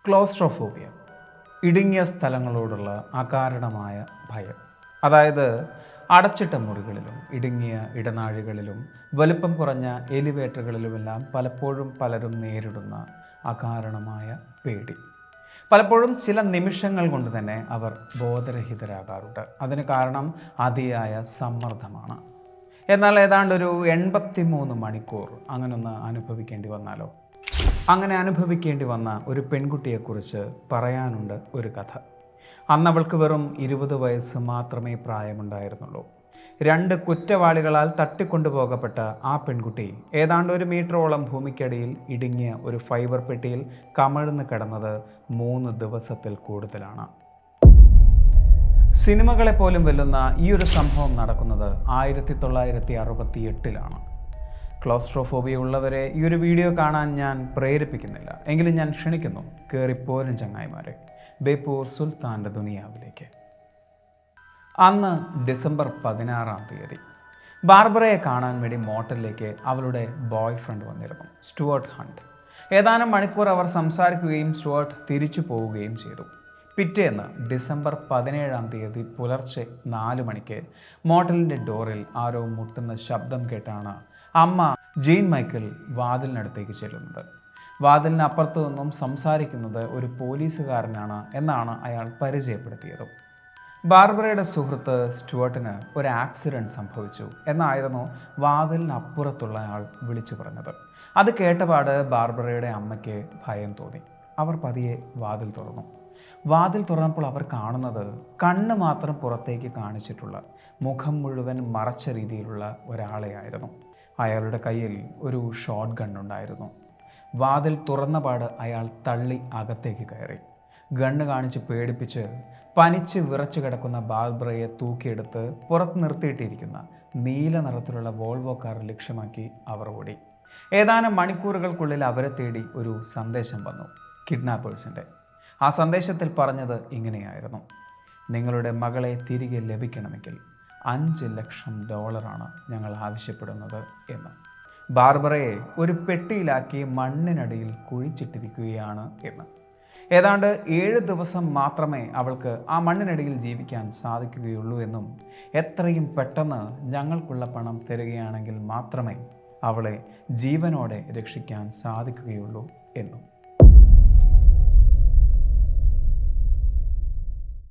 Claustrophobia, ഇടുങ്ങിയ സ്ഥലങ്ങളോടുള്ള അകാരണമായ ഭയം. അതായത് അടച്ചിട്ട മുറികളിലും ഇടുങ്ങിയ ഇടനാഴികളിലും വലുപ്പം കുറഞ്ഞ എലിവേറ്ററുകളിലുമെല്ലാം പലപ്പോഴും പലരും നേരിടുന്ന അകാരണമായ പേടി. പലപ്പോഴും ചില നിമിഷങ്ങൾ കൊണ്ട് തന്നെ അവർ ബോധരഹിതരാകാറുണ്ട്. അതിന് കാരണം അതിയായ സമ്മർദ്ദമാണ്. എന്നാൽ ഏതാണ്ടൊരു 83 മണിക്കൂർ അങ്ങനൊന്ന് അനുഭവിക്കേണ്ടി വന്നാലോ? അങ്ങനെ അനുഭവിക്കേണ്ടി വന്ന ഒരു പെൺകുട്ടിയെക്കുറിച്ച് പറയാനുണ്ട് ഒരു കഥ. അന്നവൾക്ക് വെറും 20 വയസ്സ് മാത്രമേ പ്രായമുണ്ടായിരുന്നുള്ളൂ. 2 കുറ്റവാളികളാൽ തട്ടിക്കൊണ്ടുപോകപ്പെട്ട ആ പെൺകുട്ടി ഏതാണ്ട് 1 മീറ്ററോളം ഭൂമിക്കടിയിൽ ഇടുങ്ങിയ ഒരു ഫൈബർ പെട്ടിയിൽ കമഴ്ന്ന് കിടന്നത് 3 ദിവസത്തിൽ കൂടുതലാണ്. സിനിമകളെ പോലും വെല്ലുന്ന ഈ ഒരു സംഭവം നടക്കുന്നത് 1968-ലാണ്. ക്ലോസ്ട്രോഫോബിയ ഉള്ളവരെ ഈ ഒരു വീഡിയോ കാണാൻ ഞാൻ പ്രേരിപ്പിക്കുന്നില്ല, എങ്കിലും ഞാൻ ക്ഷണിക്കുന്നു, കയറിപ്പോരും ചങ്ങായിമാരെ, ബേപ്പൂർ സുൽത്താൻ്റെ ദുനിയാവിലേക്ക്. അന്ന് ഡിസംബർ 16-ാം തീയതി ബാർബറയെ കാണാൻ വേണ്ടി മോട്ടലിലേക്ക് അവളുടെ ബോയ് ഫ്രണ്ട് വന്നിരുന്നു, സ്റ്റുവർട്ട് ഹണ്ട്. ഏതാനും മണിക്കൂർ അവർ സംസാരിക്കുകയും സ്റ്റുവർട്ട് തിരിച്ചു പോവുകയും ചെയ്തു. പിറ്റേന്ന് ഡിസംബർ 17-ാം തീയതി പുലർച്ചെ 4 മണിക്ക് മോട്ടലിൻ്റെ ഡോറിൽ ആരോ മുട്ടുന്ന ശബ്ദം കേട്ടാണ് അമ്മ ജീൻ മൈക്കിൾ വാതിലിനടുത്തേക്ക് ചെല്ലുന്നത്. വാതിലിന് അപ്പുറത്തു നിന്നും സംസാരിക്കുന്നത് ഒരു പോലീസുകാരനാണ് എന്നാണ് അയാൾ പരിചയപ്പെടുത്തിയത്. ബാർബറയുടെ സുഹൃത്ത് സ്റ്റുവർട്ടിന് ഒരു ആക്സിഡൻറ്റ് സംഭവിച്ചു എന്നായിരുന്നു വാതിലിനപ്പുറത്തുള്ള ആൾ വിളിച്ചു പറഞ്ഞത്. അത് കേട്ടപാട് ബാർബറയുടെ അമ്മയ്ക്ക് ഭയം തോന്നി. അവർ പതിയെ വാതിൽ തുറന്നു. വാതിൽ തുറന്നപ്പോൾ അവർ കാണുന്നത് കണ്ണ് മാത്രം പുറത്തേക്ക് കാണിച്ചിട്ടുള്ള, മുഖം മുഴുവൻ മറച്ച രീതിയിലുള്ള ഒരാളെയായിരുന്നു. അയാളുടെ കയ്യിൽ ഒരു ഷോട്ട് ഗണ്ണുണ്ടായിരുന്നു. വാതിൽ തുറന്നപാട് അയാൾ തള്ളി അകത്തേക്ക് കയറി. ഗണ്ണ് കാണിച്ച് പേടിപ്പിച്ച് പനിച്ച് വിറച്ച് കിടക്കുന്ന ബാർബറയെ തൂക്കിയെടുത്ത് പുറത്ത് നിർത്തിയിട്ടിരിക്കുന്ന നീല നിറത്തിലുള്ള വോൾവോ കാർ ലക്ഷ്യമാക്കി അവർ ഓടി. ഏതാനും മണിക്കൂറുകൾക്കുള്ളിൽ അവരെ തേടി ഒരു സന്ദേശം വന്നു, കിഡ്നാപ്പേഴ്സിൻ്റെ. ആ സന്ദേശത്തിൽ പറഞ്ഞത് ഇങ്ങനെയായിരുന്നു: നിങ്ങളുടെ മകളെ തിരികെ ലഭിക്കണമെങ്കിൽ $5 ലക്ഷം ഞങ്ങൾ ആവശ്യപ്പെടുന്നത് എന്ന്. ബാർബറയെ ഒരു പെട്ടിയിലാക്കി മണ്ണിനടിയിൽ കുഴിച്ചിട്ടിരിക്കുകയാണ് എന്ന്. ഏതാണ്ട് 7 ദിവസം മാത്രമേ അവൾക്ക് ആ മണ്ണിനടിയിൽ ജീവിക്കാൻ സാധിക്കുകയുള്ളൂ എന്നും എത്രയും പെട്ടെന്ന് ഞങ്ങൾക്കുള്ള പണം തരികയാണെങ്കിൽ മാത്രമേ അവളെ ജീവനോടെ രക്ഷിക്കാൻ സാധിക്കുകയുള്ളൂ എന്നും.